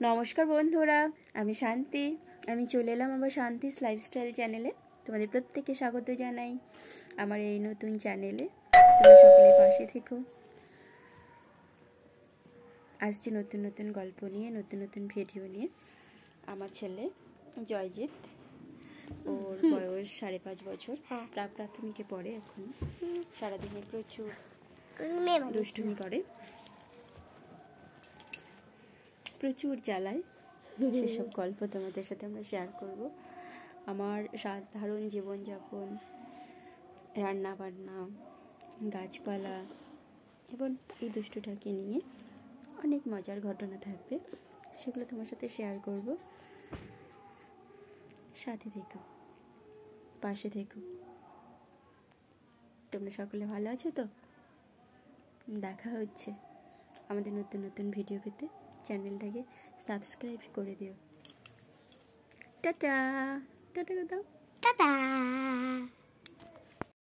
নমস্কার বন্ধুরা, আমি শান্তি। আমি চলে এলাম আমার শান্তিস লাইফস্টাইল চ্যানেলে। তোমাদের প্রত্যেককে স্বাগত জানাই আমার এই নতুন চ্যানেলে। তোমরা সকলে পাশে থেকো। আসছি নতুন নতুন গল্প নিয়ে, নতুন নতুন ভিডিও নিয়ে। আমার ছেলে জয়জিৎ, ওর বয়স 5.5 বছর, প্রাথমিকে পড়ে এখন। সারাদিনে প্রচুর দুষ্টুমি করে, প্রচুর জ্বালায়। সেসব গল্প তোমাদের সাথে আমরা শেয়ার করব। আমার সাধারণ জীবনযাপন, রান্না বান্না, গাছপালা এবং এই দুষ্টুটাকে নিয়ে অনেক মজার ঘটনা থাকবে, সেগুলো তোমার সাথে শেয়ার করব। সাথে থেকো, পাশে থেকো। তোমরা সকলে ভালো আছো তো? দেখা হচ্ছে আমাদের নতুন নতুন ভিডিও পেতে। চ্যানেলটাকে সাবস্ক্রাইব করে দিও। টাটা টাটা দাও, টাটা।